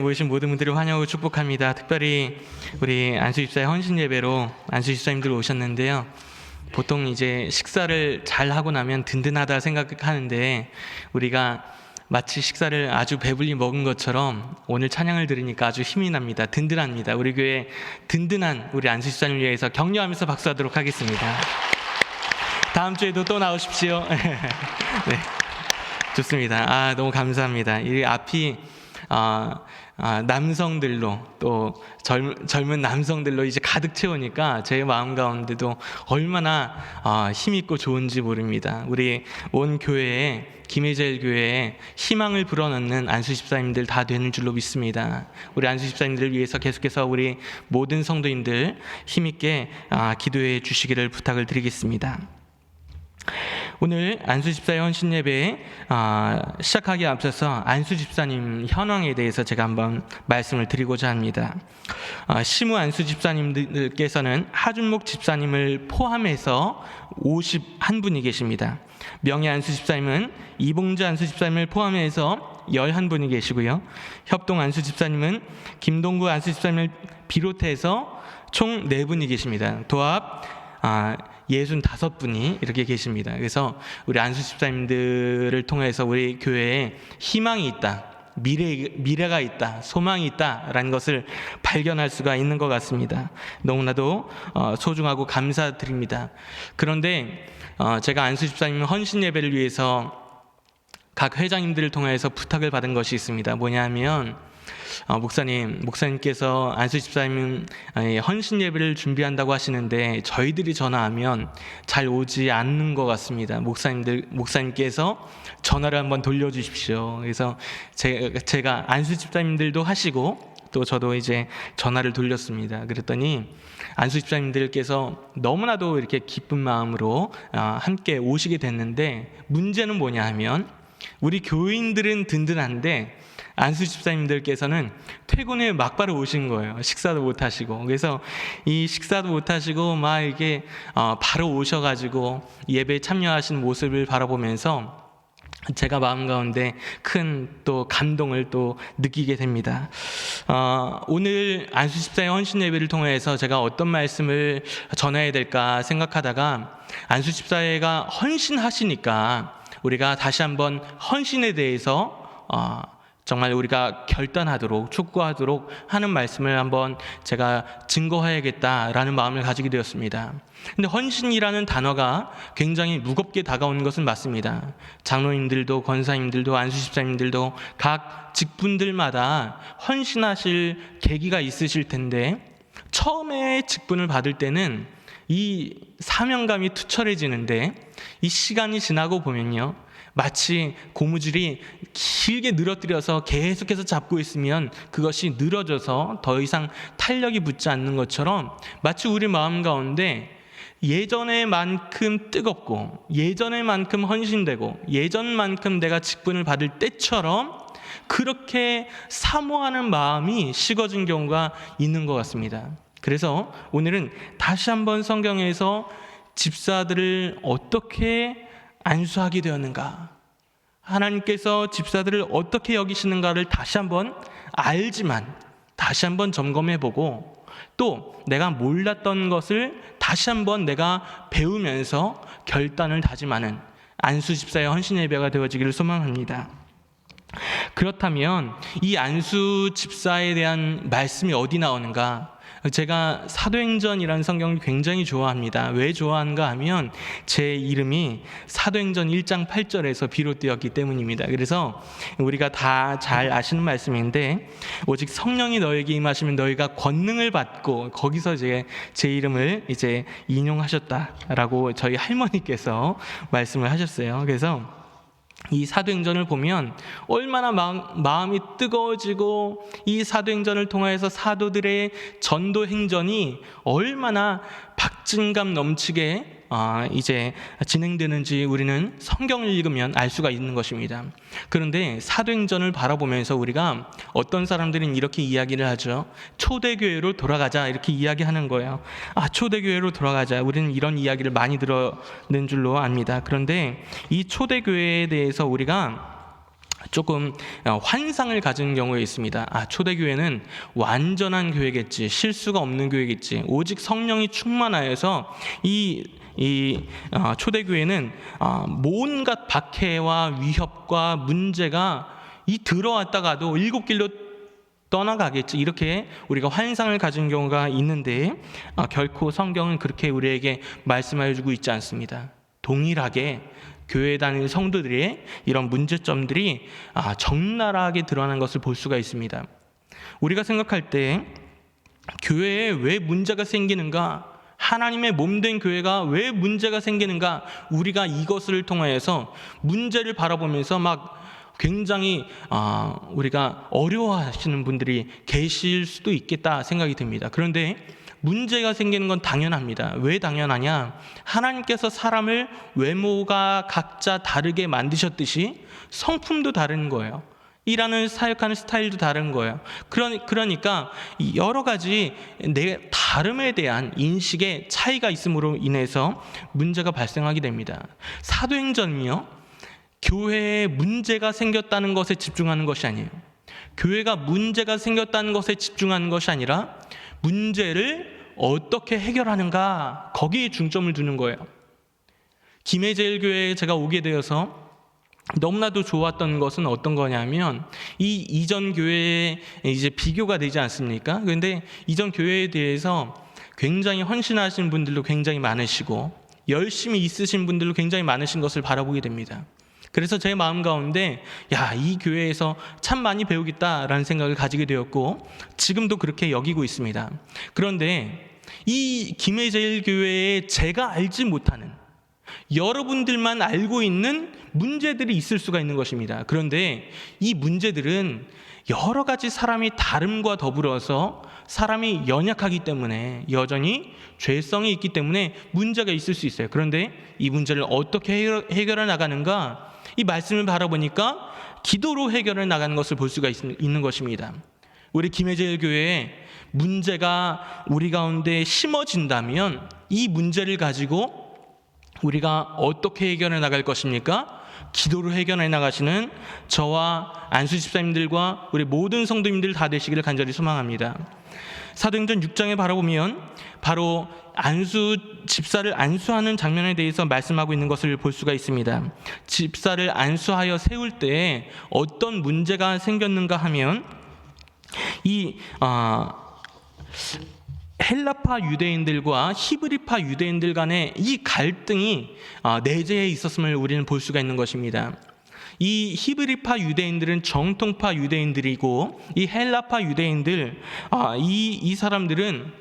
모이신 모든 분들을 환영하고 축복합니다. 특별히 우리 안수 집사의 헌신 예배로 안수 집사님들 오셨는데요. 보통 이제 식사를 잘 하고 나면 든든하다 생각하는데 우리가 마치 식사를 아주 배불리 먹은 것처럼 오늘 찬양을 들으니까 아주 힘이 납니다. 든든합니다. 우리 교회 든든한 우리 안수 집사님을 위해서 격려하면서 박수하도록 하겠습니다. 다음 주에도 또 나오십시오. 네, 좋습니다. 너무 감사합니다. 이 앞이 남성들로 또 젊은 남성들로 이제 가득 채우니까 제 마음 가운데도 얼마나 힘있고 좋은지 모릅니다. 우리 온 교회에 김혜재 교회에 희망을 불어넣는 안수 집사님들 다 되는 줄로 믿습니다. 우리 안수 집사님들을 위해서 계속해서 우리 모든 성도인들 힘있게 기도해 주시기를 부탁을 드리겠습니다. 오늘 안수 집사의 헌신 예배 시작하기에 앞서서 안수 집사님 현황에 대해서 제가 한번 말씀을 드리고자 합니다. 시무 안수 집사님들께서는 하준목 집사님을 포함해서 51분이 계십니다. 명예 안수 집사님은 이봉주 안수 집사님을 포함해서 11분이 계시고요. 협동 안수 집사님은 김동구 안수 집사님을 비롯해서 총 4분이 계십니다. 도합 65분이 이렇게 계십니다. 그래서 우리 안수 집사님들을 통해서 우리 교회에 희망이 있다, 미래가 있다, 소망이 있다라는 것을 발견할 수가 있는 것 같습니다. 너무나도 소중하고 감사드립니다. 그런데 제가 안수 집사님 헌신 예배를 위해서 각 회장님들을 통해서 부탁을 받은 것이 있습니다. 뭐냐면 목사님께서 안수 집사님 헌신 예배를 준비한다고 하시는데 저희들이 전화하면 잘 오지 않는 것 같습니다. 목사님께서 전화를 한번 돌려주십시오. 그래서 제가 안수 집사님들도 하시고 또 저도 이제 전화를 돌렸습니다. 그랬더니 안수 집사님들께서 너무나도 이렇게 기쁜 마음으로 함께 오시게 됐는데 문제는 뭐냐 하면 우리 교인들은 든든한데 안수 집사님들께서는 퇴근 후에 막바로 오신 거예요. 식사도 못 하시고. 그래서 이 식사도 못 하시고 막 이게 바로 오셔가지고 예배에 참여하시는 모습을 바라보면서 제가 마음 가운데 큰 또 감동을 또 느끼게 됩니다. 오늘 안수 집사의 헌신 예배를 통해서 제가 어떤 말씀을 전해야 될까 생각하다가 안수 집사가 헌신하시니까 우리가 다시 한번 헌신에 대해서 정말 우리가 결단하도록 촉구하도록 하는 말씀을 한번 제가 증거해야겠다라는 마음을 가지게 되었습니다. 근데 헌신이라는 단어가 굉장히 무겁게 다가오는 것은 맞습니다. 장로님들도 권사님들도 안수 집사님들도 각 직분들마다 헌신하실 계기가 있으실 텐데 처음에 직분을 받을 때는 이 사명감이 투철해지는데 이 시간이 지나고 보면요, 마치 고무줄이 길게 늘어뜨려서 계속해서 잡고 있으면 그것이 늘어져서 더 이상 탄력이 붙지 않는 것처럼 마치 우리 마음 가운데 예전에만큼 뜨겁고 예전에만큼 헌신되고 예전만큼 내가 직분을 받을 때처럼 그렇게 사모하는 마음이 식어진 경우가 있는 것 같습니다. 그래서 오늘은 다시 한번 성경에서 집사들을 어떻게 안수하게 되었는가, 하나님께서 집사들을 어떻게 여기시는가를 다시 한번 알지만 다시 한번 점검해보고 또 내가 몰랐던 것을 다시 한번 내가 배우면서 결단을 다짐하는 안수 집사의 헌신 예배가 되어지기를 소망합니다. 그렇다면 이 안수 집사에 대한 말씀이 어디 나오는가? 제가 사도행전이라는 성경을 굉장히 좋아합니다. 왜 좋아하는가 하면 제 이름이 사도행전 1장 8절에서 비롯되었기 때문입니다. 그래서 우리가 다 잘 아시는 말씀인데 오직 성령이 너에게 임하시면 너희가 권능을 받고, 거기서 제 이름을 이제 인용하셨다라고 저희 할머니께서 말씀을 하셨어요. 그래서 이 사도행전을 보면 얼마나 마음이 뜨거워지고 이 사도행전을 통해서 사도들의 전도 행전이 얼마나 박진감 넘치게 이제 진행되는지 우리는 성경을 읽으면 알 수가 있는 것입니다. 그런데 사도행전을 바라보면서 우리가 어떤 사람들은 이렇게 이야기를 하죠. 초대교회로 돌아가자, 이렇게 이야기하는 거예요. 초대교회로 돌아가자. 우리는 이런 이야기를 많이 들었는 줄로 압니다. 그런데 이 초대교회에 대해서 우리가 조금 환상을 가진 경우가 있습니다. 초대교회는 완전한 교회겠지, 실수가 없는 교회겠지, 오직 성령이 충만하여서 이 초대교회는 온갖 박해와 위협과 문제가 들어왔다가도 일곱 길로 떠나가겠지, 이렇게 우리가 환상을 가진 경우가 있는데 결코 성경은 그렇게 우리에게 말씀하여 주고 있지 않습니다. 동일하게 교회에 다니는 성도들의 이런 문제점들이 적나라하게 드러나는 것을 볼 수가 있습니다. 우리가 생각할 때 교회에 왜 문제가 생기는가, 하나님의 몸된 교회가 왜 문제가 생기는가, 우리가 이것을 통하여서 문제를 바라보면서 막 굉장히 우리가 어려워하시는 분들이 계실 수도 있겠다 생각이 듭니다. 그런데 문제가 생기는 건 당연합니다. 왜 당연하냐? 하나님께서 사람을 외모가 각자 다르게 만드셨듯이 성품도 다른 거예요. 일하는 사역하는 스타일도 다른 거예요. 그러니까 여러 가지 내 다름에 대한 인식의 차이가 있음으로 인해서 문제가 발생하게 됩니다. 사도행전이요, 교회에 문제가 생겼다는 것에 집중하는 것이 아니에요. 교회가 문제가 생겼다는 것에 집중하는 것이 아니라 문제를 어떻게 해결하는가, 거기에 중점을 두는 거예요. 김해제일교회에 제가 오게 되어서 너무나도 좋았던 것은 어떤 거냐면, 이 이전 교회에 이제 비교가 되지 않습니까? 그런데 이전 교회에 대해서 굉장히 헌신하신 분들도 굉장히 많으시고 열심히 있으신 분들도 굉장히 많으신 것을 바라보게 됩니다. 그래서 제 마음 가운데 이 교회에서 참 많이 배우겠다라는 생각을 가지게 되었고 지금도 그렇게 여기고 있습니다. 그런데 이 김해제일교회에 제가 알지 못하는, 여러분들만 알고 있는 문제들이 있을 수가 있는 것입니다. 그런데 이 문제들은 여러 가지 사람이 다름과 더불어서 사람이 연약하기 때문에, 여전히 죄성이 있기 때문에 문제가 있을 수 있어요. 그런데 이 문제를 어떻게 해결해 나가는가, 이 말씀을 바라보니까 기도로 해결해 나가는 것을 볼 수가 있는 것입니다. 우리 김해제일교회에 문제가 우리 가운데 심어진다면 이 문제를 가지고 우리가 어떻게 해결해 나갈 것입니까? 기도로 해결해 나가시는 저와 안수 집사님들과 우리 모든 성도님들 다 되시기를 간절히 소망합니다. 사도행전 6장에 바라보면 바로 집사를 안수하는 장면에 대해서 말씀하고 있는 것을 볼 수가 있습니다. 집사를 안수하여 세울 때 어떤 문제가 생겼는가 하면, 이 헬라파 유대인들과 히브리파 유대인들 간의 이 갈등이 내재해 있었음을 우리는 볼 수가 있는 것입니다. 이 히브리파 유대인들은 정통파 유대인들이고, 이 헬라파 유대인들, 이 사람들은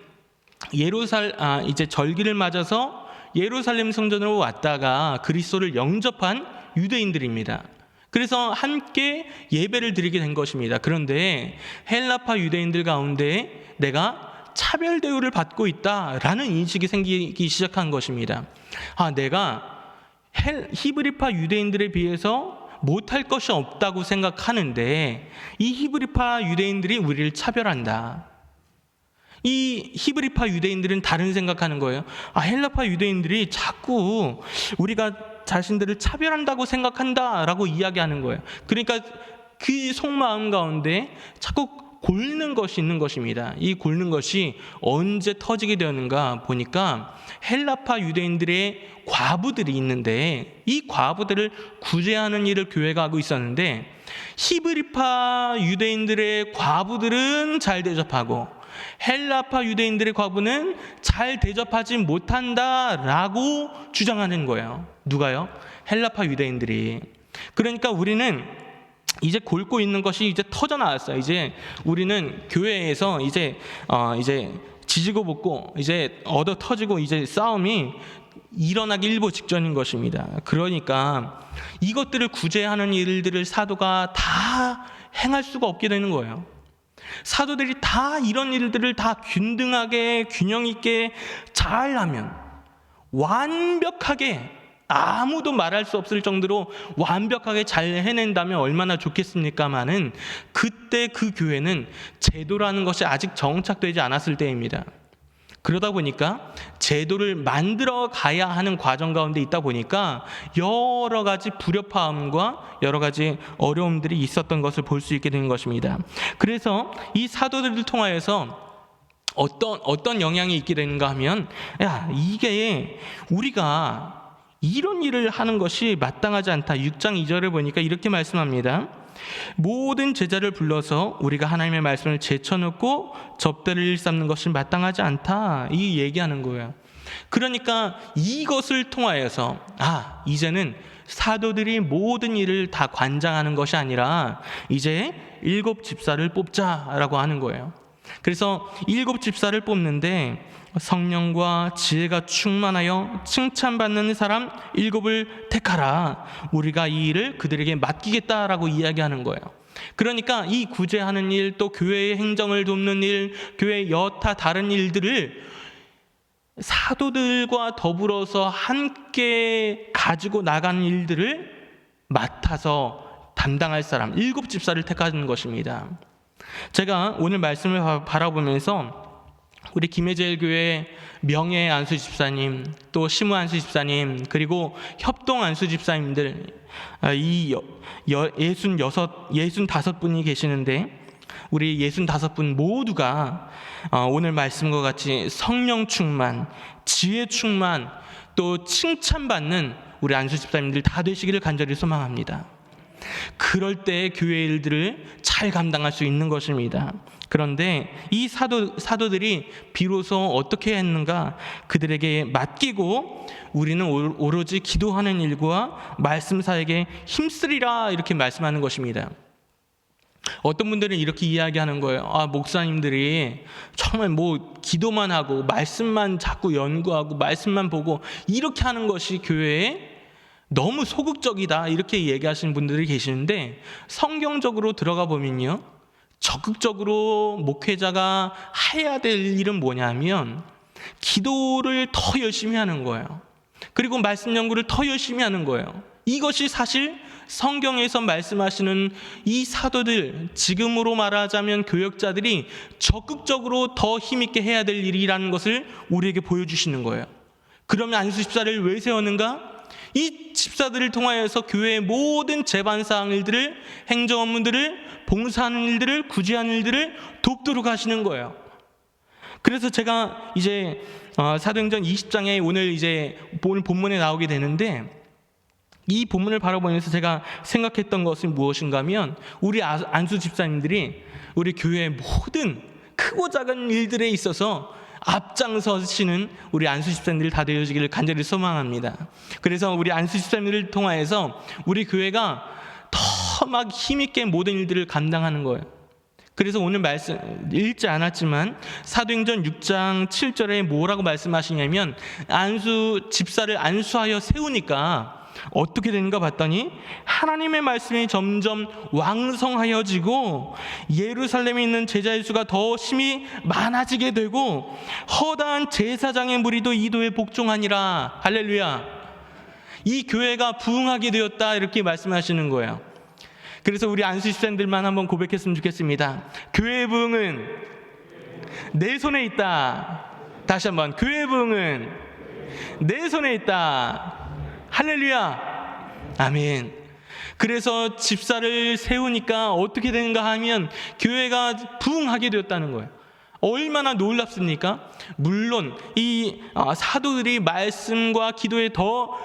이제 절기를 맞아서 예루살렘 성전으로 왔다가 그리스도를 영접한 유대인들입니다. 그래서 함께 예배를 드리게 된 것입니다. 그런데 헬라파 유대인들 가운데 내가 차별 대우를 받고 있다라는 인식이 생기기 시작한 것입니다. 내가 히브리파 유대인들에 비해서 못할 것이 없다고 생각하는데 이 히브리파 유대인들이 우리를 차별한다. 이 히브리파 유대인들은 다른 생각하는 거예요. 헬라파 유대인들이 자꾸 우리가 자신들을 차별한다고 생각한다라고 이야기하는 거예요. 그러니까 그 속마음 가운데 자꾸 곪는 것이 있는 것입니다. 이 곪는 것이 언제 터지게 되었는가 보니까 헬라파 유대인들의 과부들이 있는데, 이 과부들을 구제하는 일을 교회가 하고 있었는데, 히브리파 유대인들의 과부들은 잘 대접하고 헬라파 유대인들의 과부는 잘 대접하지 못한다라고 주장하는 거예요. 누가요? 헬라파 유대인들이. 그러니까 우리는 이제 곪고 있는 것이 이제 터져 나왔어요. 이제 우리는 교회에서 이제 지지고 볶고 이제 얻어 터지고 이제 싸움이 일어나기 일보 직전인 것입니다. 그러니까 이것들을 구제하는 일들을 사도가 다 행할 수가 없게 되는 거예요. 사도들이 다 이런 일들을 다 균등하게 균형 있게 잘하면, 완벽하게 아무도 말할 수 없을 정도로 완벽하게 잘 해낸다면 얼마나 좋겠습니까마는, 그때 그 교회는 제도라는 것이 아직 정착되지 않았을 때입니다. 그러다 보니까 제도를 만들어 가야 하는 과정 가운데 있다 보니까 여러 가지 불협화음과 여러 가지 어려움들이 있었던 것을 볼 수 있게 된 것입니다. 그래서 이 사도들을 통하여서 어떤 영향이 있게 되는가 하면, 이게 우리가 이런 일을 하는 것이 마땅하지 않다. 6장 2절을 보니까 이렇게 말씀합니다. 모든 제자를 불러서 우리가 하나님의 말씀을 제쳐놓고 접대를 일삼는 것이 마땅하지 않다, 이 얘기하는 거예요. 그러니까 이것을 통하여서 이제는 사도들이 모든 일을 다 관장하는 것이 아니라 이제 7 집사를 뽑자라고 하는 거예요. 그래서 7 집사를 뽑는데 성령과 지혜가 충만하여 칭찬받는 사람 7을 택하라. 우리가 이 일을 그들에게 맡기겠다라고 이야기하는 거예요. 그러니까 이 구제하는 일, 또 교회의 행정을 돕는 일, 교회의 여타 다른 일들을 사도들과 더불어서 함께 가지고 나가는 일들을 맡아서 담당할 사람 7 집사를 택하는 것입니다. 제가 오늘 말씀을 바라보면서 우리 김해제일교회 명예 안수 집사님, 또 시무 안수 집사님, 그리고 협동 안수 집사님들, 이 65분이 계시는데, 우리 65분 모두가 오늘 말씀과 같이 성령 충만, 지혜 충만, 또 칭찬받는 우리 안수 집사님들 다 되시기를 간절히 소망합니다. 그럴 때 교회 일들을 잘 감당할 수 있는 것입니다. 그런데 이 사도들이 비로소 어떻게 했는가? 그들에게 맡기고 우리는 오로지 기도하는 일과 말씀 사역에 힘쓰리라, 이렇게 말씀하는 것입니다. 어떤 분들은 이렇게 이야기하는 거예요. 목사님들이 정말 기도만 하고 말씀만 자꾸 연구하고 말씀만 보고 이렇게 하는 것이 교회에 너무 소극적이다, 이렇게 얘기하시는 분들이 계시는데, 성경적으로 들어가 보면요, 적극적으로 목회자가 해야 될 일은 뭐냐면 기도를 더 열심히 하는 거예요. 그리고 말씀 연구를 더 열심히 하는 거예요. 이것이 사실 성경에서 말씀하시는 이 사도들, 지금으로 말하자면 교역자들이 적극적으로 더 힘있게 해야 될 일이라는 것을 우리에게 보여주시는 거예요. 그러면 안수 집사를 왜 세웠는가? 이 집사들을 통하여서 교회의 모든 재반사항 일들을, 행정 업무들을, 봉사하는 일들을, 구제하는 일들을 돕도록 하시는 거예요. 그래서 제가 이제 사도행전 20장에 오늘 본문에 나오게 되는데, 이 본문을 바라보면서 제가 생각했던 것은 무엇인가 하면, 우리 안수 집사님들이 우리 교회의 모든 크고 작은 일들에 있어서 앞장서시는 우리 안수 집사님들 다 되어지기를 간절히 소망합니다. 그래서 우리 안수 집사님들을 통하여서 우리 교회가 더 막 힘있게 모든 일들을 감당하는 거예요. 그래서 오늘 말씀 읽지 않았지만 사도행전 6장 7절에 뭐라고 말씀하시냐면, 안수 집사를 안수하여 세우니까 어떻게 되는가 봤더니 하나님의 말씀이 점점 왕성하여지고 예루살렘에 있는 제자의 수가 더 심히 많아지게 되고 허다한 제사장의 무리도 이도에 복종하니라. 할렐루야. 이 교회가 부흥하게 되었다, 이렇게 말씀하시는 거예요. 그래서 우리 안수 집사님들만 한번 고백했으면 좋겠습니다. 교회의 부흥은 내 손에 있다. 다시 한번, 교회의 부흥은 내 손에 있다. 할렐루야. 아멘. 그래서 집사를 세우니까 어떻게 되는가 하면 교회가 부흥하게 되었다는 거예요. 얼마나 놀랍습니까? 물론 이 사도들이 말씀과 기도에 더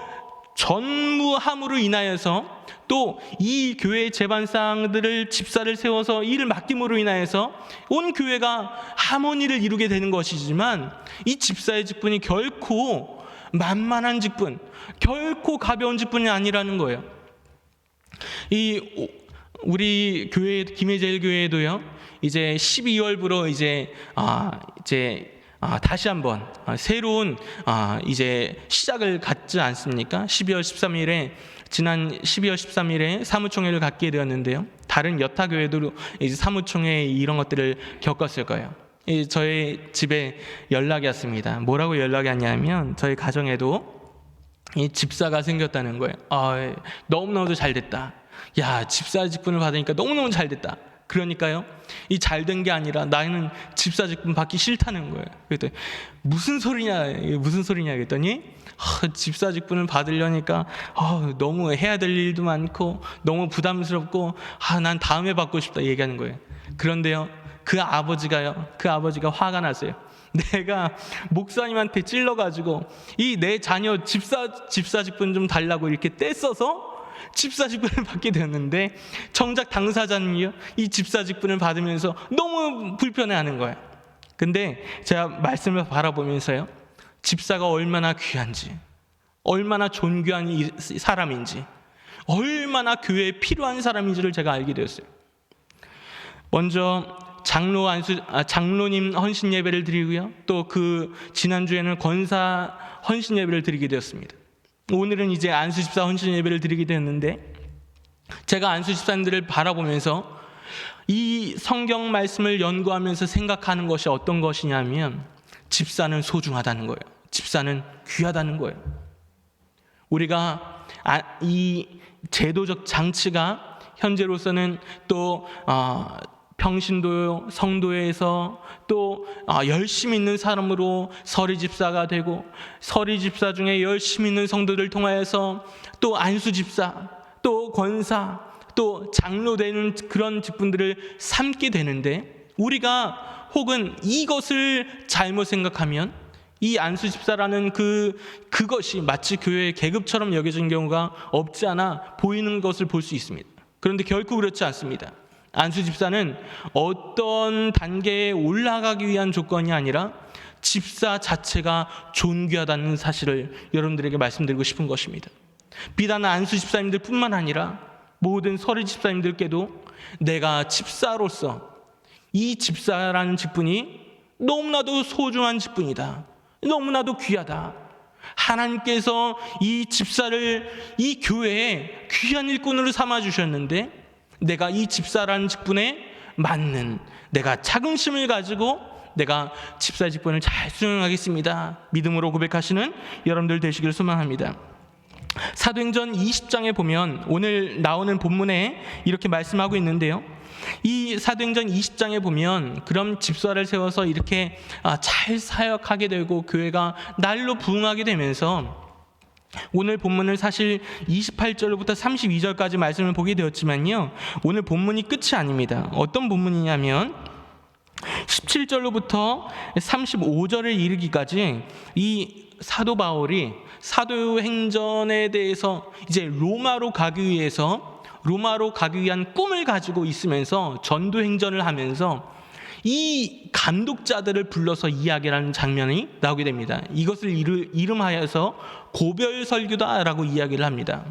전무함으로 인하여서, 또 이 교회의 재반사들을 집사를 세워서 일을 맡김으로 인하여서 온 교회가 하모니를 이루게 되는 것이지만, 이 집사의 직분이 결코 만만한 직분, 결코 가벼운 직분이 아니라는 거예요. 우리 교회, 김해제일교회도요, 이제 12월부로 다시 한번 새로운 이제 시작을 갖지 않습니까? 12월 13일에 지난 12월 13일에 사무총회를 갖게 되었는데요. 다른 여타 교회도 이제 사무총회 이런 것들을 겪었을 거예요. 저희 집에 연락이 왔습니다. 뭐라고 연락이 왔냐면, 저희 가정에도 이 집사가 생겼다는 거예요. 너무너무 잘 됐다. 야, 집사 직분을 받으니까 너무너무 잘 됐다. 그러니까요, 이 잘된 게 아니라 나는 집사 직분 받기 싫다는 거예요. 그랬더니 무슨 소리냐 그랬더니 집사 직분을 받으려니까 너무 해야 될 일도 많고 너무 부담스럽고 난 다음에 받고 싶다 얘기하는 거예요. 그런데요, 그 아버지가 화가 났어요. 내가 목사님한테 찔러가지고 이 내 자녀 집사 직분 좀 달라고 이렇게 떼써서 집사 직분을 받게 되었는데, 정작 당사자는요, 이 집사 직분을 받으면서 너무 불편해하는 거예요. 근데 제가 말씀을 바라보면서요, 집사가 얼마나 귀한지, 얼마나 존귀한 사람인지, 얼마나 교회에 필요한 사람인지를 제가 알게 되었어요. 먼저 장로님 헌신 예배를 드리고요, 또 그 지난주에는 권사 헌신 예배를 드리게 되었습니다. 오늘은 이제 안수 집사 헌신 예배를 드리게 되었는데, 제가 안수 집사님들을 바라보면서 이 성경 말씀을 연구하면서 생각하는 것이 어떤 것이냐면, 집사는 소중하다는 거예요. 집사는 귀하다는 거예요. 우리가 이 제도적 장치가 현재로서는 또 평신도 성도회에서 또 열심히 있는 사람으로 서리 집사가 되고, 서리 집사 중에 열심히 있는 성도들 통하여서 또 안수 집사, 또 권사, 또 장로 되는 그런 직분들을 삼게 되는데, 우리가 혹은 이것을 잘못 생각하면 이 안수 집사라는 그것이 마치 교회의 계급처럼 여겨진 경우가 없지 않아 보이는 것을 볼 수 있습니다. 그런데 결코 그렇지 않습니다. 안수 집사는 어떤 단계에 올라가기 위한 조건이 아니라 집사 자체가 존귀하다는 사실을 여러분들에게 말씀드리고 싶은 것입니다. 비단 안수 집사님들 뿐만 아니라 모든 서리 집사님들께도 내가 집사로서 이 집사라는 직분이 너무나도 소중한 직분이다, 너무나도 귀하다, 하나님께서 이 집사를 이 교회에 귀한 일꾼으로 삼아주셨는데, 내가 이 집사라는 직분에 맞는 내가 자긍심을 가지고 내가 집사 직분을 잘 수행하겠습니다, 믿음으로 고백하시는 여러분들 되시길 소망합니다. 사도행전 20장에 보면 오늘 나오는 본문에 이렇게 말씀하고 있는데요, 이 사도행전 20장에 보면 그럼 집사를 세워서 이렇게 잘 사역하게 되고 교회가 날로 부흥하게 되면서, 오늘 본문을 사실 28절부터 32절까지 말씀을 보게 되었지만요, 오늘 본문이 끝이 아닙니다. 어떤 본문이냐면 17절로부터 35절을 이르기까지 이 사도 바울이 사도행전에 대해서 이제 로마로 가기 위한 꿈을 가지고 있으면서 전도행전을 하면서 이 감독자들을 불러서 이야기를 하는 장면이 나오게 됩니다. 이것을 이름하여서 고별설교다라고 이야기를 합니다.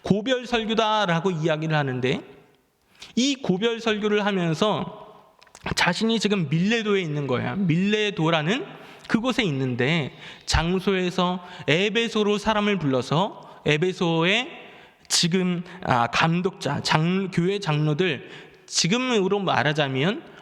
고별설교다라고 이야기를 하는데, 이 고별설교를 하면서 자신이 지금 밀레도에 있는 거야. 밀레도라는 그곳에 있는데, 장소에서 에베소로 사람을 불러서 에베소의 지금 감독자, 교회 장로들, 지금으로 말하자면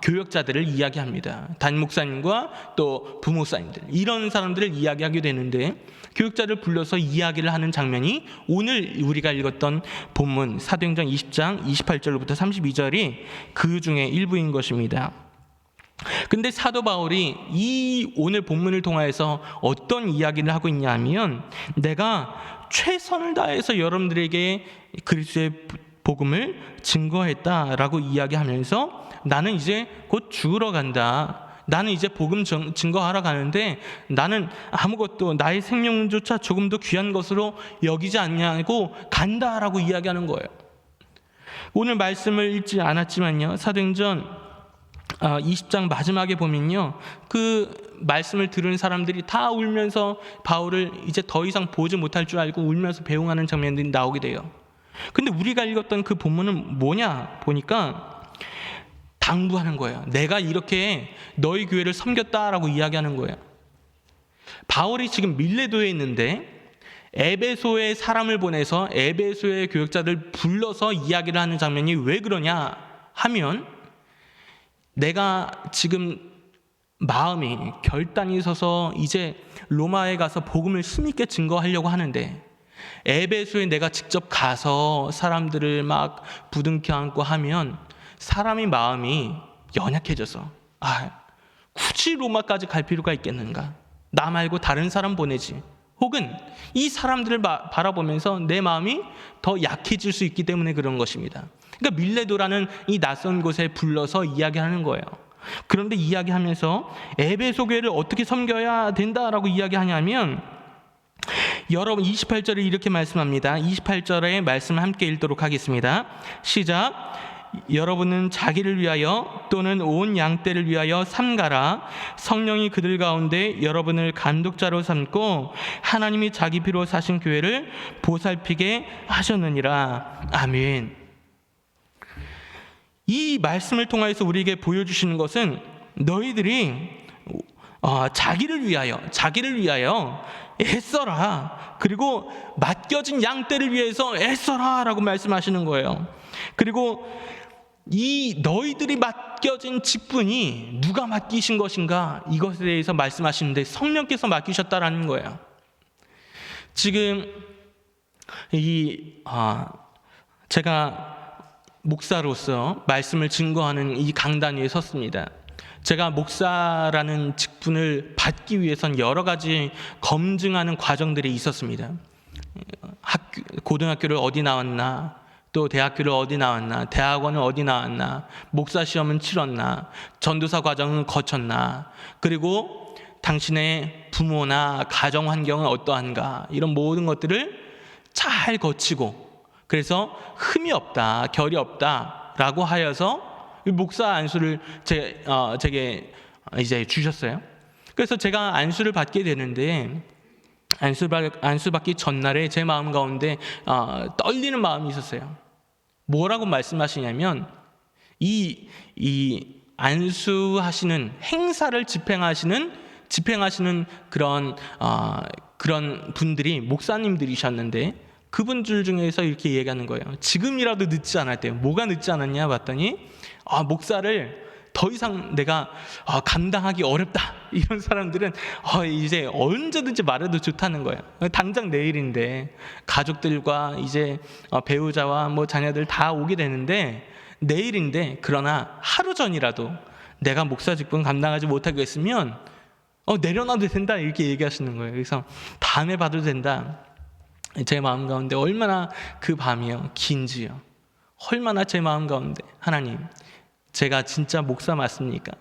교역자들을 이야기합니다. 단목사님과 또 부목사님들, 이런 사람들을 이야기하게 되는데, 교역자를 불러서 이야기를 하는 장면이 오늘 우리가 읽었던 본문 사도행전 20장 28절부터 32절이 그 중에 일부인 것입니다. 근데 사도 바울이 이 오늘 본문을 통하여서 어떤 이야기를 하고 있냐면, 내가 최선을 다해서 여러분들에게 그리스도의 복음을 증거했다라고 이야기하면서, 나는 이제 곧 죽으러 간다, 나는 이제 복음 증거하러 가는데 나는 아무것도 나의 생명조차 조금도 귀한 것으로 여기지 않냐고 간다라고 이야기하는 거예요. 오늘 말씀을 읽지 않았지만요, 사도행전 20장 마지막에 보면요, 그 말씀을 들은 사람들이 다 울면서 바울을 이제 더 이상 보지 못할 줄 알고 울면서 배웅하는 장면들이 나오게 돼요. 근데 우리가 읽었던 그 본문은 뭐냐 보니까 당부하는 거예요. 내가 이렇게 너희 교회를 섬겼다라고 이야기하는 거예요. 바울이 지금 밀레도에 있는데 에베소에 사람을 보내서 에베소의 교역자들 불러서 이야기를 하는 장면이 왜 그러냐 하면, 내가 지금 마음이 결단이 서서 이제 로마에 가서 복음을 힘있게 증거하려고 하는데, 에베소에 내가 직접 가서 사람들을 막 부둥켜 안고 하면 사람의 마음이 연약해져서 굳이 로마까지 갈 필요가 있겠는가? 나 말고 다른 사람 보내지. 혹은 이 사람들을 바라보면서 내 마음이 더 약해질 수 있기 때문에 그런 것입니다. 그러니까 밀레도라는 이 낯선 곳에 불러서 이야기하는 거예요. 그런데 이야기하면서 에베소 교회를 어떻게 섬겨야 된다라고 이야기하냐면, 여러분 28절에 이렇게 말씀합니다. 28절의 말씀을 함께 읽도록 하겠습니다. 시작. 여러분은 자기를 위하여 또는 온 양떼를 위하여 삼가라. 성령이 그들 가운데 여러분을 감독자로 삼고 하나님이 자기 피로 사신 교회를 보살피게 하셨느니라. 아멘. 이 말씀을 통하여서 우리에게 보여주시는 것은 너희들이 자기를 위하여 애써라. 그리고 맡겨진 양떼를 위해서 애써라 라고 말씀하시는 거예요. 그리고 이 너희들이 맡겨진 직분이 누가 맡기신 것인가, 이것에 대해서 말씀하시는데 성령께서 맡기셨다라는 거예요. 지금 제가 목사로서 말씀을 증거하는 이 강단 위에 섰습니다. 제가 목사라는 직분을 받기 위해선 여러 가지 검증하는 과정들이 있었습니다. 고등학교를 어디 나왔나, 또 대학교를 어디 나왔나, 대학원을 어디 나왔나, 목사 시험은 치렀나, 전도사 과정은 거쳤나, 그리고 당신의 부모나 가정 환경은 어떠한가, 이런 모든 것들을 잘 거치고, 그래서 흠이 없다, 결이 없다라고 하여서 목사 안수를 제게 이제 주셨어요. 그래서 제가 안수를 받게 되는데, 안수 받기 전날에 제 마음 가운데 떨리는 마음이 있었어요. 뭐라고 말씀하시냐면, 이 안수하시는 행사를 집행하시는 그런 분들이 목사님들이셨는데, 그분들 중에서 이렇게 얘기하는 거예요. 지금이라도 늦지 않았대요. 뭐가 늦지 않았냐 봤더니 목사를 더 이상 내가 감당하기 어렵다, 이런 사람들은 이제 언제든지 말해도 좋다는 거예요. 당장 내일인데 가족들과 이제 배우자와 뭐 자녀들 다 오게 되는데, 내일인데, 그러나 하루 전이라도 내가 목사 직분 감당하지 못하겠으면 내려놔도 된다, 이렇게 얘기하시는 거예요. 그래서 다음에 봐도 된다. 제 마음 가운데 얼마나 그 밤이요 긴지요, 얼마나 제 마음 가운데 하나님, 제가 진짜 목사 맞습니까?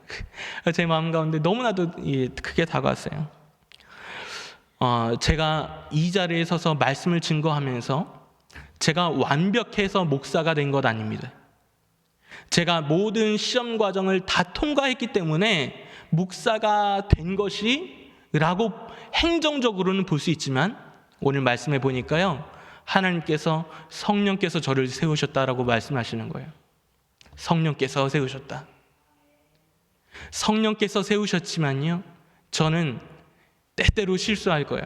제 마음 가운데 너무나도 크게 다가왔어요. 제가 이 자리에 서서 말씀을 증거하면서 제가 완벽해서 목사가 된 것 아닙니다. 제가 모든 시험 과정을 다 통과했기 때문에 목사가 된 것이라고 행정적으로는 볼 수 있지만, 오늘 말씀해 보니까요, 하나님께서 성령께서 저를 세우셨다라고 말씀하시는 거예요. 성령께서 세우셨다. 성령께서 세우셨지만요, 저는 때때로 실수할 거예요.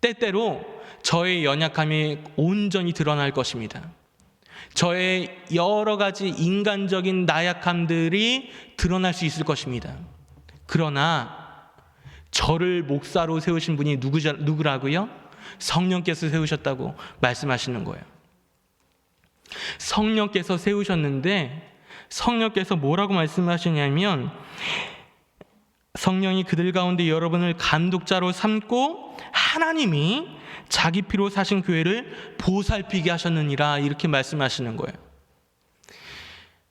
때때로 저의 연약함이 온전히 드러날 것입니다. 저의 여러 가지 인간적인 나약함들이 드러날 수 있을 것입니다. 그러나 저를 목사로 세우신 분이 누구라고요? 성령께서 세우셨다고 말씀하시는 거예요. 성령께서 세우셨는데, 성령께서 뭐라고 말씀하시냐면, 성령이 그들 가운데 여러분을 감독자로 삼고 하나님이 자기 피로 사신 교회를 보살피게 하셨느니라, 이렇게 말씀하시는 거예요.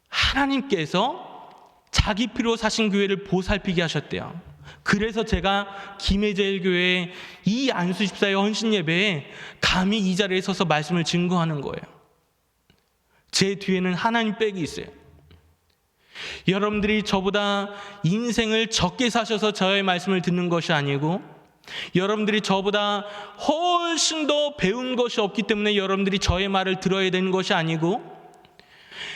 하나님께서 자기 피로 사신 교회를 보살피게 하셨대요. 그래서 제가 김해제일교회 이 안수집사의 헌신예배에 감히 이 자리에 서서 말씀을 증거하는 거예요. 제 뒤에는 하나님 백이 있어요. 여러분들이 저보다 인생을 적게 사셔서 저의 말씀을 듣는 것이 아니고, 여러분들이 저보다 훨씬 더 배운 것이 없기 때문에 여러분들이 저의 말을 들어야 되는 것이 아니고,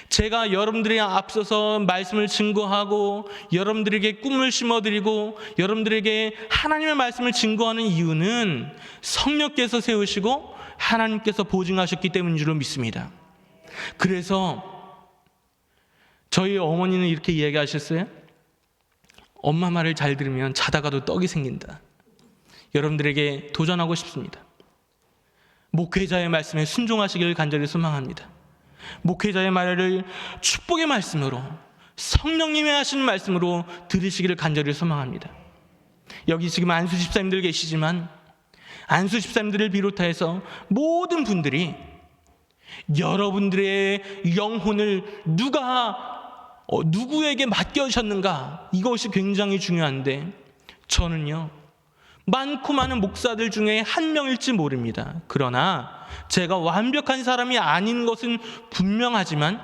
제가 여러분들이 앞서서 말씀을 증거하고 여러분들에게 꿈을 심어드리고 여러분들에게 하나님의 말씀을 증거하는 이유는 성령께서 세우시고 하나님께서 보증하셨기 때문인 줄로 믿습니다. 그래서 저희 어머니는 이렇게 이야기하셨어요. 엄마 말을 잘 들으면 자다가도 떡이 생긴다. 여러분들에게 도전하고 싶습니다. 목회자의 말씀에 순종하시길 간절히 소망합니다. 목회자의 말을 축복의 말씀으로, 성령님이 하시는 말씀으로 들으시기를 간절히 소망합니다. 여기 지금 안수 집사님들 계시지만 안수 집사님들을 비롯해서 모든 분들이 여러분들의 영혼을 누구에게 맡겨주셨는가, 이것이 굉장히 중요한데, 저는요 많고 많은 목사들 중에 한 명일지 모릅니다. 그러나 제가 완벽한 사람이 아닌 것은 분명하지만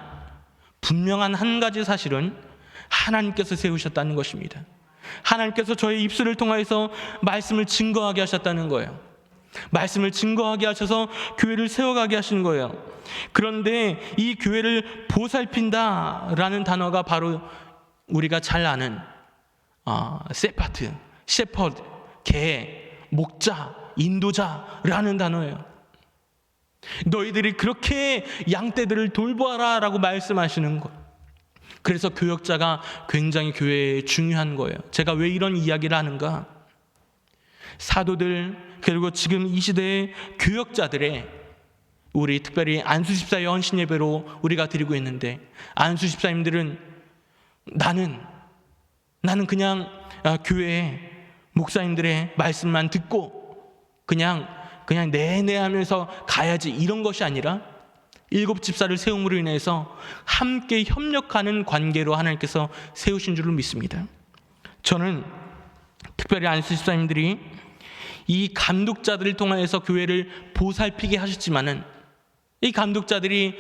분명한 한 가지 사실은 하나님께서 세우셨다는 것입니다. 하나님께서 저의 입술을 통하여서 말씀을 증거하게 하셨다는 거예요. 말씀을 증거하게 하셔서 교회를 세워가게 하신 거예요. 그런데 이 교회를 보살핀다라는 단어가 바로 우리가 잘 아는 세파트, 셰퍼드, 개, 목자, 인도자라는 단어예요. 너희들이 그렇게 양떼들을 돌보아라 라고 말씀하시는 것. 그래서 교역자가 굉장히 교회에 중요한 거예요. 제가 왜 이런 이야기를 하는가? 사도들, 그리고 지금 이 시대의 교역자들의, 우리 특별히 안수 집사의 헌신 예배로 우리가 드리고 있는데, 안수 집사님들은 나는 그냥 교회에 목사님들의 말씀만 듣고 그냥 내내 하면서 가야지, 이런 것이 아니라 7 집사를 세움으로 인해서 함께 협력하는 관계로 하나님께서 세우신 줄로 믿습니다. 저는 특별히 안수 집사님들이 이 감독자들을 통해서 교회를 보살피게 하셨지만은, 이 감독자들이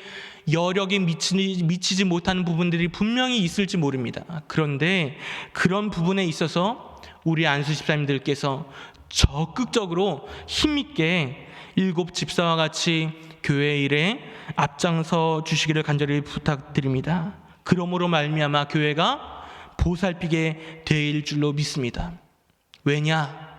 여력이 미치지 못하는 부분들이 분명히 있을지 모릅니다. 그런데 그런 부분에 있어서 우리 안수 집사님들께서 적극적으로 힘있게 7 집사와 같이 교회 일에 앞장서 주시기를 간절히 부탁드립니다. 그러므로 말미암아 교회가 보살피게 될 줄로 믿습니다. 왜냐?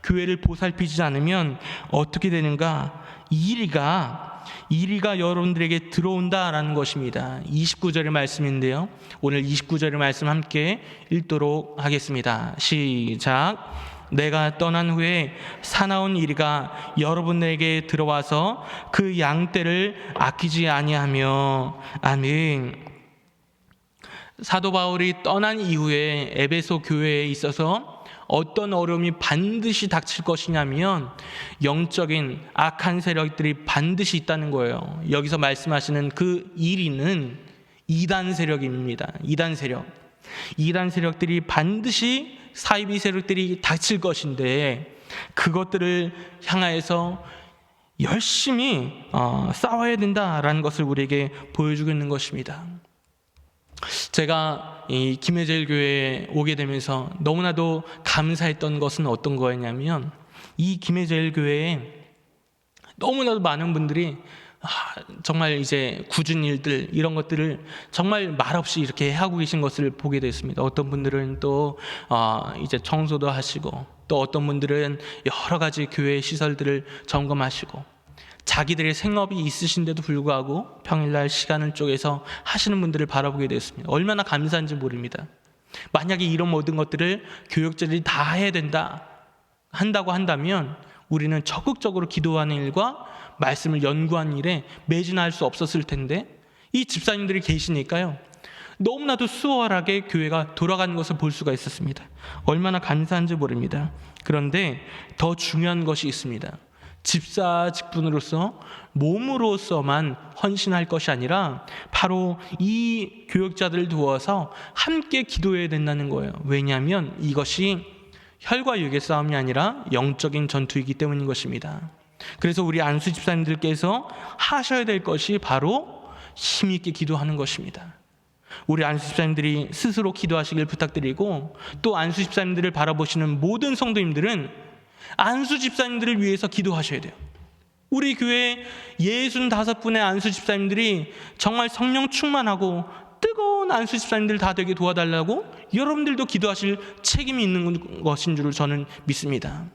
교회를 보살피지 않으면 어떻게 되는가? 이리가 여러분들에게 들어온다라는 것입니다. 29절의 말씀인데요, 오늘 29절의 말씀 함께 읽도록 하겠습니다. 시작. 내가 떠난 후에 사나운 이리가 여러분에게 들어와서 그 양떼를 아끼지 아니하며. 아멘. 사도 바울이 떠난 이후에 에베소 교회에 있어서 어떤 어려움이 반드시 닥칠 것이냐면 영적인 악한 세력들이 반드시 있다는 거예요. 여기서 말씀하시는 그 이리는 이단 세력입니다. 이단 세력들이 반드시, 사이비 세력들이 닥칠 것인데, 그것들을 향하여서 열심히 싸워야 된다라는 것을 우리에게 보여주고 있는 것입니다. 제가 이 김해제일 교회에 오게 되면서 너무나도 감사했던 것은 어떤 거였냐면, 이 김해제일 교회에 너무나도 많은 분들이 정말 이제 굳은 일들, 이런 것들을 정말 말없이 이렇게 하고 계신 것을 보게 됐습니다. 어떤 분들은 또 이제 청소도 하시고, 또 어떤 분들은 여러 가지 교회 시설들을 점검하시고, 자기들의 생업이 있으신데도 불구하고 평일날 시간을 쪼개서 하시는 분들을 바라보게 되었습니다. 얼마나 감사한지 모릅니다. 만약에 이런 모든 것들을 교역자들이 다 해야 한다고 한다면 우리는 적극적으로 기도하는 일과 말씀을 연구하는 일에 매진할 수 없었을 텐데, 이 집사님들이 계시니까요 너무나도 수월하게 교회가 돌아가는 것을 볼 수가 있었습니다. 얼마나 감사한지 모릅니다. 그런데 더 중요한 것이 있습니다. 집사 직분으로서 몸으로서만 헌신할 것이 아니라 바로 이 교역자들을 두어서 함께 기도해야 된다는 거예요. 왜냐하면 이것이 혈과 육의 싸움이 아니라 영적인 전투이기 때문인 것입니다. 그래서 우리 안수 집사님들께서 하셔야 될 것이 바로 힘있게 기도하는 것입니다. 우리 안수 집사님들이 스스로 기도하시길 부탁드리고, 또 안수 집사님들을 바라보시는 모든 성도님들은 안수 집사님들을 위해서 기도하셔야 돼요. 우리 교회 65분의 안수 집사님들이 정말 성령 충만하고 뜨거운 안수 집사님들 다 되게 도와달라고 여러분들도 기도하실 책임이 있는 것인 줄 저는 믿습니다.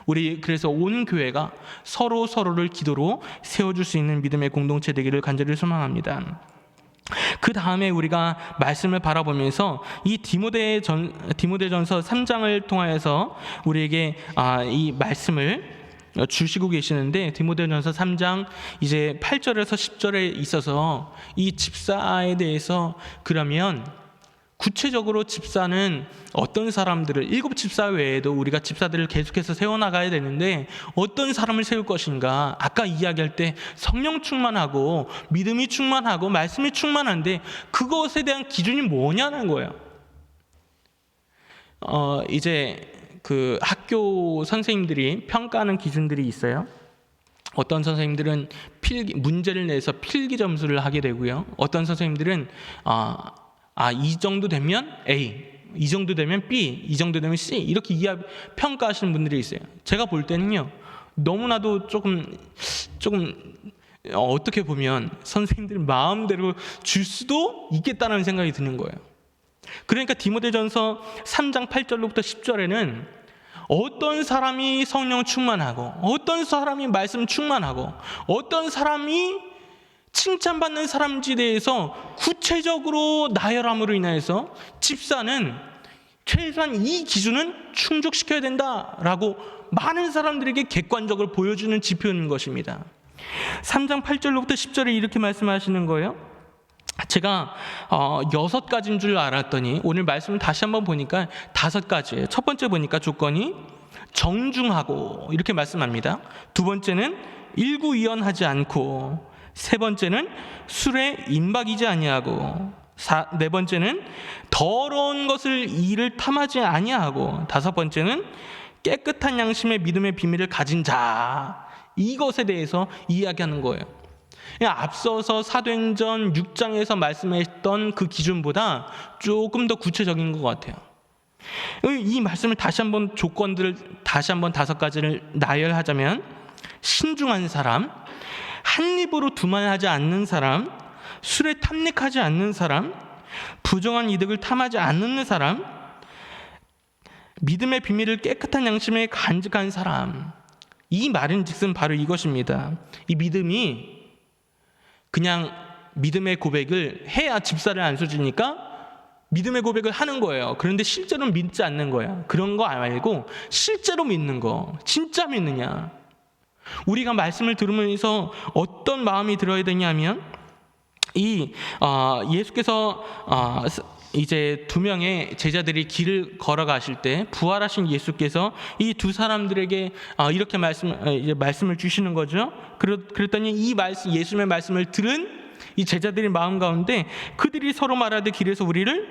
우리 그래서 온 교회가 서로를 기도로 세워줄 수 있는 믿음의 공동체 되기를 간절히 소망합니다. 그 다음에 우리가 말씀을 바라보면서 이 디모데전서 3장을 통하여서 우리에게 이 말씀을 주시고 계시는데 디모데전서 3장 이제 8절에서 10절에 있어서 이 집사에 대해서 그러면 구체적으로 집사는 어떤 사람들을 7 집사 외에도 우리가 집사들을 계속해서 세워나가야 되는데 어떤 사람을 세울 것인가. 아까 이야기할 때 성령 충만하고 믿음이 충만하고 말씀이 충만한데 그것에 대한 기준이 뭐냐는 거예요. 이제 그 학교 선생님들이 평가하는 기준들이 있어요. 어떤 선생님들은 문제를 내서 필기 점수를 하게 되고요. 어떤 선생님들은 이 정도 되면 A, 이 정도 되면 B, 이 정도 되면 C 이렇게 평가하시는 분들이 있어요. 제가 볼 때는요, 너무나도 조금 어떻게 보면 선생님들 마음대로 줄 수도 있겠다는 생각이 드는 거예요. 그러니까 디모데전서 3장 8절로부터 10절에는 어떤 사람이 성령 충만하고 어떤 사람이 말씀 충만하고 어떤 사람이 칭찬받는 사람인지에 대해서 구체적으로 나열함으로 인해서 집사는 최소한 이 기준은 충족시켜야 된다라고 많은 사람들에게 객관적으로 보여주는 지표인 것입니다. 3장 8절로부터 10절에 이렇게 말씀하시는 거예요. 제가 6가지인 줄 알았더니 오늘 말씀을 다시 한번 보니까 5가지예요. 첫 번째 보니까 조건이 정중하고 이렇게 말씀합니다. 두 번째는 일구이연하지 않고, 세 번째는 술에 임박이지 아니하고, 네 번째는 더러운 것을 이를 탐하지 아니하고, 다섯 번째는 깨끗한 양심의 믿음의 비밀을 가진 자. 이것에 대해서 이야기하는 거예요. 앞서서 사도행전 6장에서 말씀했던 그 기준보다 조금 더 구체적인 것 같아요. 이 말씀을 다시 한번 조건들을 다시 한번 5가지를 나열하자면, 신중한 사람, 한 입으로 두말하지 않는 사람, 술에 탐닉하지 않는 사람, 부정한 이득을 탐하지 않는 사람, 믿음의 비밀을 깨끗한 양심에 간직한 사람. 이 말인즉슨 바로 이것입니다. 이 믿음이 그냥 믿음의 고백을 해야 집사를 안 써주니까 믿음의 고백을 하는 거예요. 그런데 실제로는 믿지 않는 거야. 그런 거 말고 실제로 믿는 거. 진짜 믿느냐. 우리가 말씀을 들으면서 어떤 마음이 들어야 되냐면, 예수께서 이제 2명의 제자들이 길을 걸어가실 때 부활하신 예수께서 이 2 사람들에게 이렇게 말씀을 주시는 거죠. 그랬더니 이 예수님의 말씀을 들은 이 제자들의 마음 가운데 그들이 서로 말하되 길에서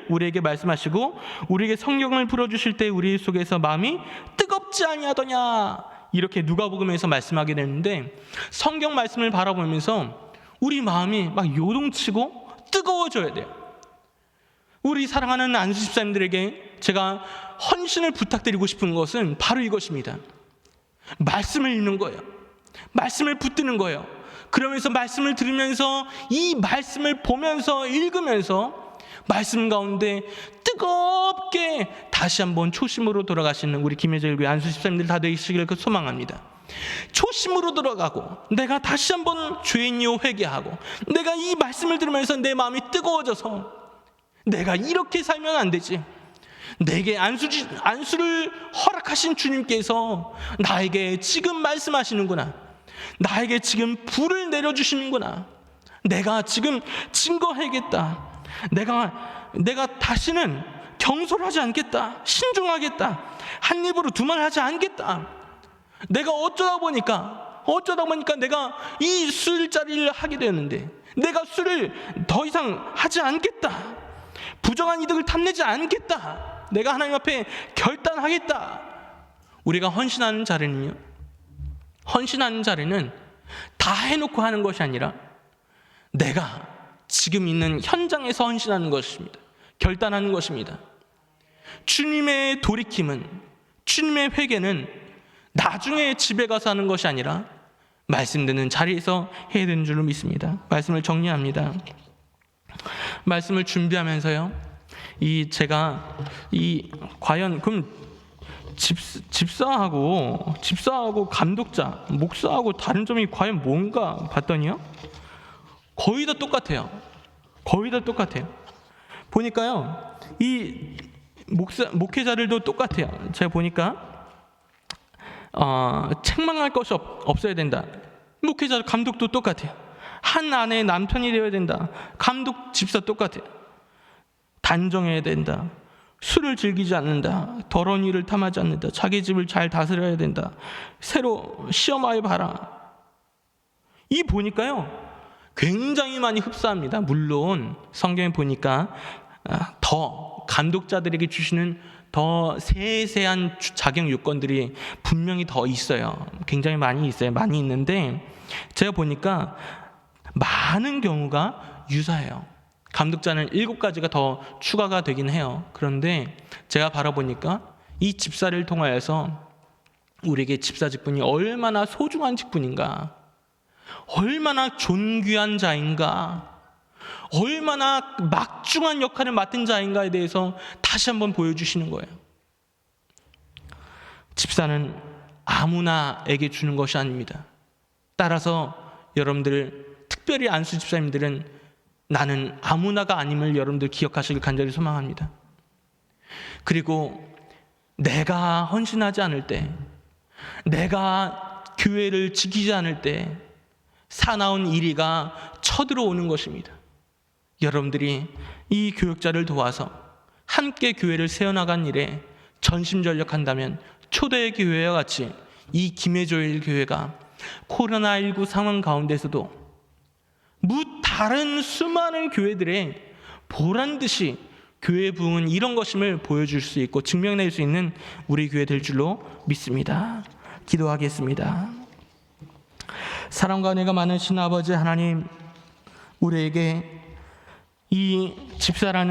우리에게 말씀하시고 우리에게 성경을 풀어주실 때 우리 속에서 마음이 뜨겁지 아니하더냐, 이렇게 누가복음에서 말씀하게 되는데, 성경 말씀을 바라보면서 우리 마음이 막 요동치고 뜨거워져야 돼요. 우리 사랑하는 안수 집사님들에게 제가 헌신을 부탁드리고 싶은 것은 바로 이것입니다. 말씀을 읽는 거예요. 말씀을 붙드는 거예요. 그러면서 말씀을 들으면서 이 말씀을 보면서 읽으면서 말씀 가운데 뜨겁게 다시 한번 초심으로 돌아가시는 우리 김혜재 교회 안수 집사님들 다 되시기를 소망합니다. 초심으로 돌아가고 내가 다시 한번 죄인이요 회개하고, 내가 이 말씀을 들으면서 내 마음이 뜨거워져서 내가 이렇게 살면 안 되지. 내게 안수를 허락하신 주님께서 나에게 지금 말씀하시는구나. 나에게 지금 불을 내려주시는구나. 내가 지금 증거해야겠다. 내가 다시는 경솔하지 않겠다. 신중하겠다. 한 입으로 두말하지 않겠다. 내가 어쩌다 보니까 내가 이 술자리를 하게 되었는데 내가 술을 더 이상 하지 않겠다. 부정한 이득을 탐내지 않겠다. 내가 하나님 앞에 결단하겠다. 우리가 헌신하는 자리는 다 해놓고 하는 것이 아니라 내가 지금 있는 현장에서 헌신하는 것입니다. 결단하는 것입니다. 주님의 돌이킴은, 주님의 회개는 나중에 집에 가서 하는 것이 아니라 말씀 듣는 자리에서 해야 되는 줄로 믿습니다. 말씀을 정리합니다. 말씀을 준비하면서요, 제가 과연 그럼 집사하고 감독자, 목사하고 다른 점이 과연 뭔가 봤더니요, 거의 다 똑같아요. 보니까요, 이 목회자들도 똑같아요. 제가 보니까 책망할 것이 없어야 된다. 목회자 감독도 똑같아요. 한 아내의 남편이 되어야 된다. 감독 집사 똑같아요. 단정해야 된다. 술을 즐기지 않는다. 더러운 일을 탐하지 않는다. 자기 집을 잘 다스려야 된다. 새로 시험하여 봐라. 이 보니까요 굉장히 많이 흡사합니다. 물론 성경에 보니까 더 감독자들에게 주시는 더 세세한 자격 요건들이 분명히 더 있어요. 굉장히 많이 있어요. 많이 있는데 제가 보니까 많은 경우가 유사해요. 감독자는 7가지가 더 추가가 되긴 해요. 그런데 제가 바라보니까 이 집사를 통하여서 우리에게 집사 직분이 얼마나 소중한 직분인가, 얼마나 존귀한 자인가, 얼마나 막중한 역할을 맡은 자인가에 대해서 다시 한번 보여주시는 거예요. 집사는 아무나에게 주는 것이 아닙니다. 따라서 여러분들, 특별히 안수 집사님들은 나는 아무나가 아님을 여러분들 기억하시길 간절히 소망합니다. 그리고 내가 헌신하지 않을 때, 내가 교회를 지키지 않을 때 사나운 이리가 쳐들어오는 것입니다. 여러분들이 이 교역자를 도와서 함께 교회를 세워나간 일에 전심전력한다면 초대 교회와 같이 이 김해조일 교회가 코로나19 상황 가운데서도 다른 수많은 교회들의 보란듯이 교회 부흥은 이런 것임을 보여줄 수 있고 증명낼 수 있는 우리 교회 될 줄로 믿습니다. 기도하겠습니다. 사랑과 은혜가 많으신 아버지 하나님, 우리에게 이 집사라는